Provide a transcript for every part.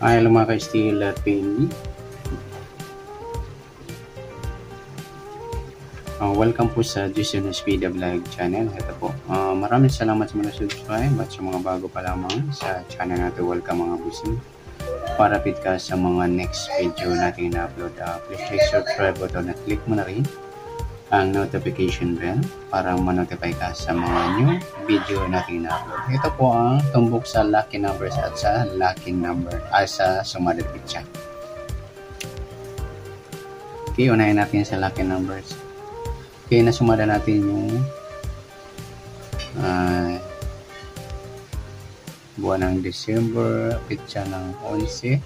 Hello mga ka-Steel at PNB. Welcome po sa Jason Speed Vlog channel. Ito po. Maraming salamat sa mga subscribe at sa mga bago pa lamang sa channel natin. Welcome mga busing. Para fit ka sa mga next video natin na-upload. Please click subscribe button at click mo na rin ang notification bell para ma-notify ka sa mga new video natin na-upload. Ito po ang tumbok sa lucky numbers at sa lucky number sa sumadad picture. Okay, unahin natin sa lucky numbers. Okay, nasumada natin yung buwan ng December, pitsa ng 11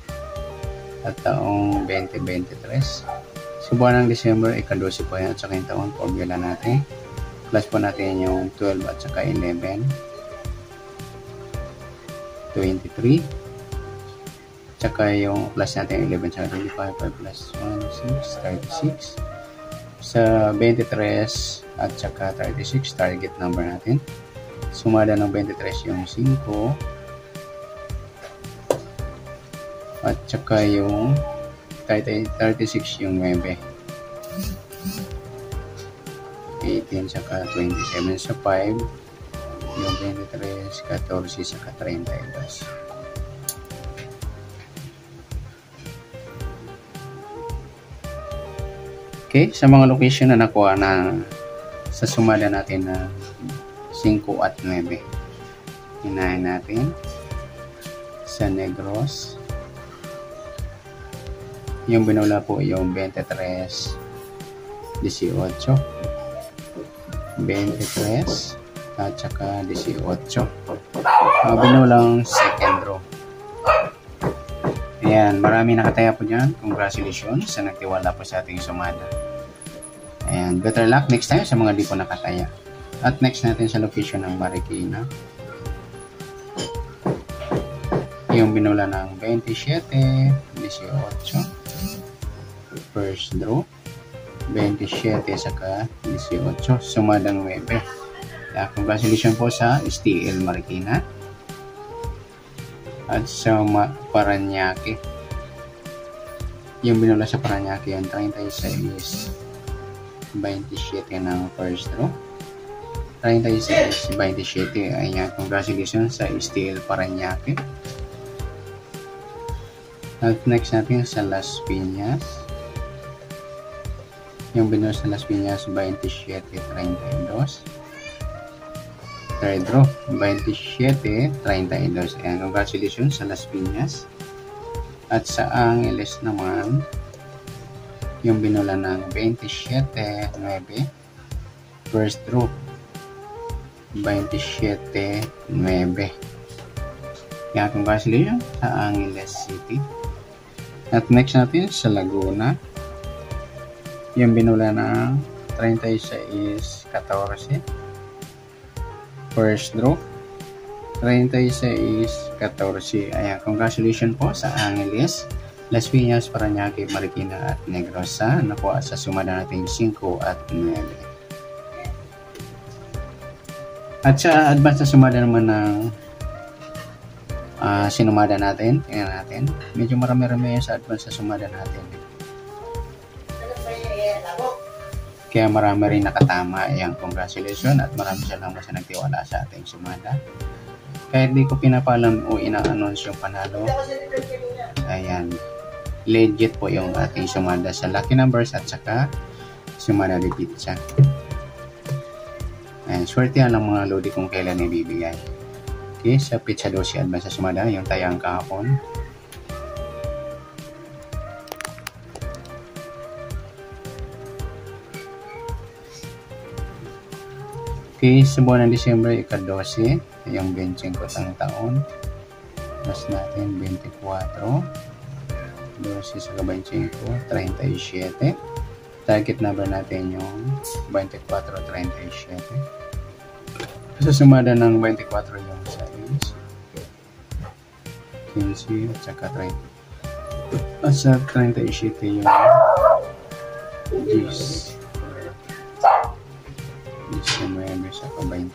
at taong 2023. So, buwan ng December, ika-12 po yan at saka yung taon, formula natin. Plus po natin yung 12 at saka 11, 23. Tsaka yung plus natin 11 sa 25, 5 plus 1, 6, 36. Sa 23 at saka 36, target number natin. Sumada ng 23 yung 5. At saka yung 36 yung 9. 18 saka 27 sa 5. Yung 23, 14 saka 32. Okay, sa mga location na nakuha na sa sumada natin na 5 at 9. Hinahin natin sa Negros. Yung binula po yung 23, 18, 23 at saka 18. Binulang second row. Ayan, marami nakataya po dyan. Congratulations sa nagtiwala po sa ating sumada. Ayan, better luck next time sa mga di po nakataya. At next natin sa location ng Marikina. Yung binula ng 27, 18. First draw. 27 saka 18. Sumadang 9. Congratulations po sa STL Marikina. At sa Paranaque. Yung binula sa Paranaque yung 36, 27 ng first draw. 36, 27. Ayan, congratulations sa STL Paranaque. At next natin sa Las Piñas. Yung binula sa Las Piñas 27, 32. Third draw, 27, 32. Ayan, congratulations sa Las Piñas. At sa Angeles naman, yung binula ng 27, 9. First draw, 27, 9. Ayan, congratulations sa Angeles City. At next natin sa Laguna, yung binula ng 36, 14. First draw, 36, 14. Ayan, congratulations po sa Angeles, Las Piñas, Paranaque, Marikina at Negros sa nakuha sa sumada natin 5 at 9. At sa advance na sumada naman ng sinumada natin, tingnan natin. Medyo marami-rami sa advance na sumada natin. Kaya marami rin nakatama. Ayan, congratulations at maraming salamat sa nagtiwala sa ating sumada. Kahit di ko pinapalam o ina-announce yung panalo. Ayan, legit po yung ating sumada sa lucky numbers at saka sumada di pizza. Ayan, swerte lang mga lodi kung kailan ibibigay. Okay, sa pizza 12 advance sa sumada, yung tayang kahapon. Okay, sa buwan ng December, ika-12, yung 25 ng taon. Plus natin, 24. 12 sa 25, 37. Target number natin yung 24, 37. Sa sumada ng 24 yung 6. 15 at saka 30. At sa 37 yung 10. 19 sa 28.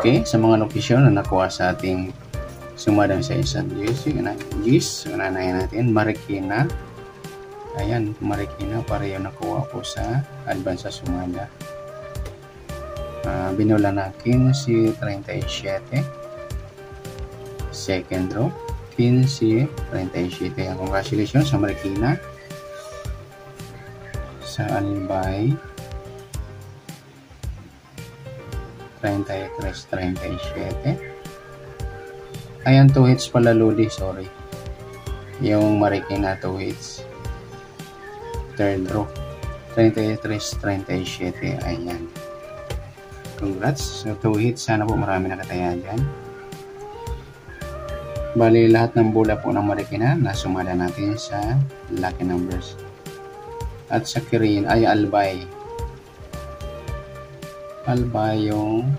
Okay, sa mga lokasyon na nakuha sa ating sumadang sa isang GIS, unanayan natin, Marikina. Ayan, Marikina, pareho nakuha po sa advance sa sumada. Binula na 15.37. Second row, 15.37. Congratulations sa Marikina. Sa Albay, 33.37. Ayan, 2 hits pala, Lodi, sorry. Yung Marikina 2 hits. Third row, 33.37. Ayan. Congrats. So, 2 hits. Sana po marami nakataya dyan. Bali, lahat ng bola po ng Marikina nasumada natin sa lucky numbers. At sa Kirin ay Albay. Albay yung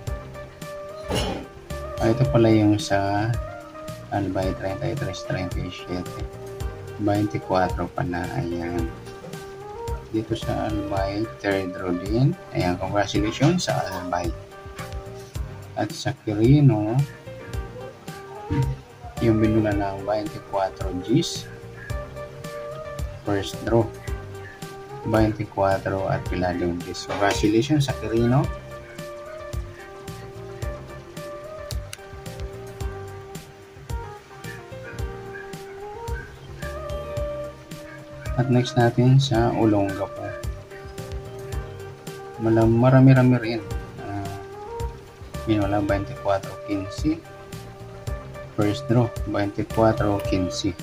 ito pala yung sa Albay 33.37. 24 pala. Ayan. Dito sa Albay, third row din. Ayan, congratulations sa Albay. At sa Quirino, yung binula ng 24 Gs. First row, 24 at piladong Gs. Congratulations sa Quirino. At next natin sa Olonga po. Marami-rami rin. Wala 24-15. First draw, 24-15.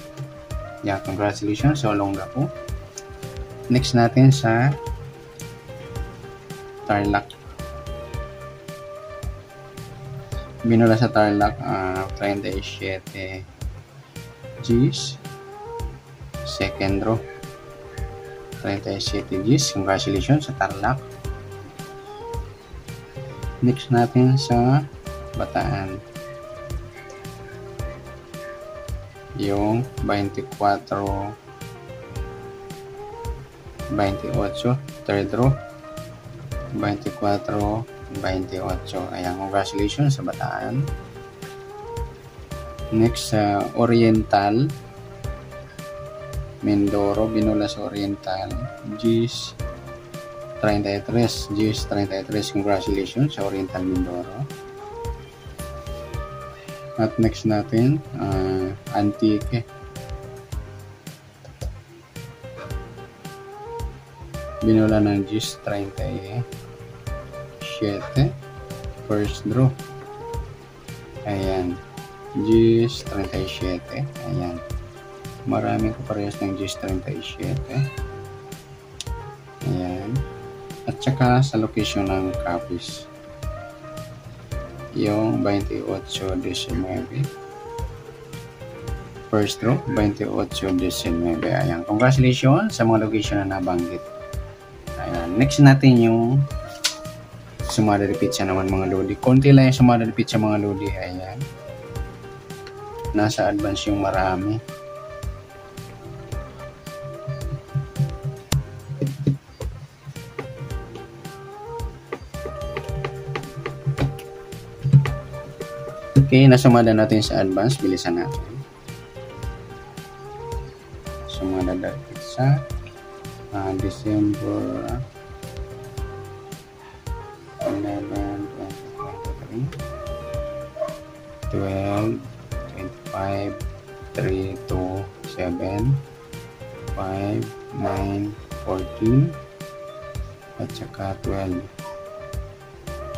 Yeah, congratulations sa Olonga po. Next natin sa Tarlac. Binula sa Tarlac 37 Gs. Second draw, 37 Gs. Congratulations sa Tarlac. Next natin sa Bataan. Yung 24-28. Third row, 24-28. Ayan, congratulations sa Bataan. Next sa Oriental. Mindoro, binula sa Oriental, Gs 33, Gs 33. Congratulations sa Oriental Mindoro. At next natin, Antique. Binula ng Gs 37. First draw. Ayan, Gs 37. Ayan. Maraming kaparehas ng Gs 37. Ayan. At saka sa location ng Capiz. Yung 28-19. First row, 28-19. Ayan. Congratulations sa mga location na nabanggit. Ayan. Next natin yung sumada repeat siya naman mga lodi. Konti lang yung sumada repeat sa mga lodi. Ayan. Nasa advance yung marami. Okay, nasumada natin sa advance. Bilisan natin. Sumada natin sa December 11, 2023, 12, 25, 3, 2, 7, 5, 9, 14, at saka 12.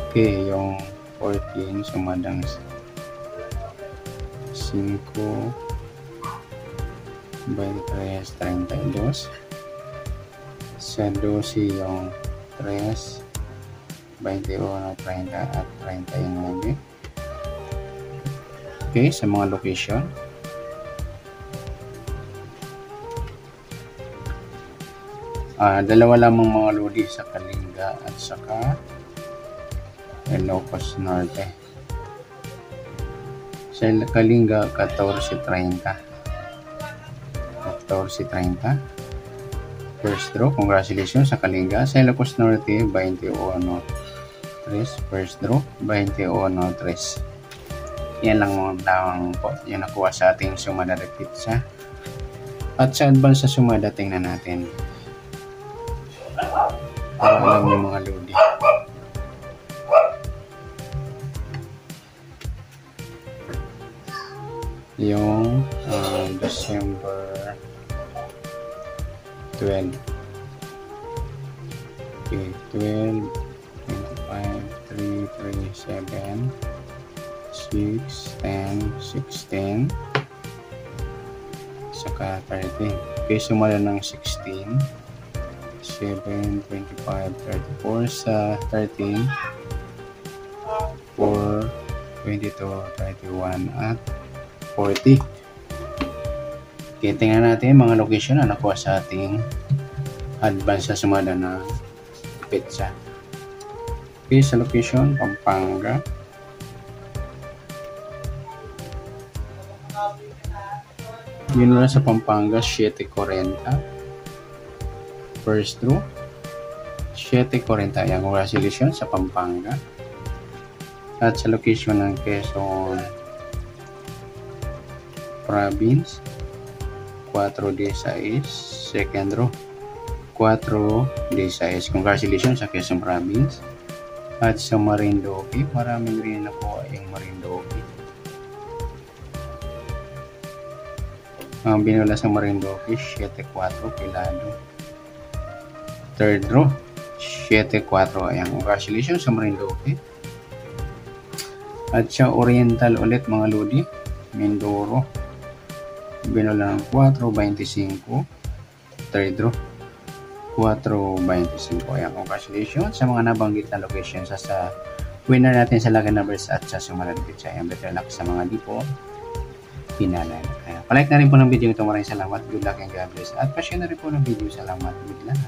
Okay, yung 14 sumadang 5, 23, 32. Sa 12 yung 3, 21, 30 at 39. Okay, sa mga location. Dalawa lamang mga lodi sa Kalinga at saka Ilocos Norte. Sa Kalinga, 14.30. 14.30. First draw, congratulations sa Kalinga. Sa Ilocos Norte, 21.30. first draw, 21-3. Yan lang mga tawang po, yung nakuha sa ating sumada de pizza. At sa advance sa sumada, tingnan natin. Para alam yung mga lodi. Yung December 12. Okay, 12, 25, 3, 3, 7, 6, 10, 16, saka 13. Okay, sumala ng 16, 7, 25, 34 sa 13, 4, 22, 31, at 40. Okay, tingnan natin mga location na nakuha sa ating advance sa sumada na pizza. Okay, sa location, Pampanga. Yun lang sa Pampanga, 7.40. First draw, 7.40. Yan, congratulations sa Pampanga. At sa location ng Quezon Province, 4.16. Second draw, 4.16. Congratulations sa Quezon Province. At sa Marinduque, maraming rin nakuha yung Marinduque. Ang binula sa Marinduque, 7.4 Pilado. Third draw, 7.4. Ayan, congratulations sa Marinduque. At sa Oriental ulit mga lodi, Mindoro, binula ng 4.25. Third draw, 4.25. Ayan, congratulations sa mga nabanggit na locations sa winner natin sa lucky numbers at sa sumunod na pizza. Ayan, better luck sa mga di po pinalan. Palike na rin po ng video ito. Maraming salamat. Good luck and God bless. At pa-share na rin po ng video. Salamat. Good luck.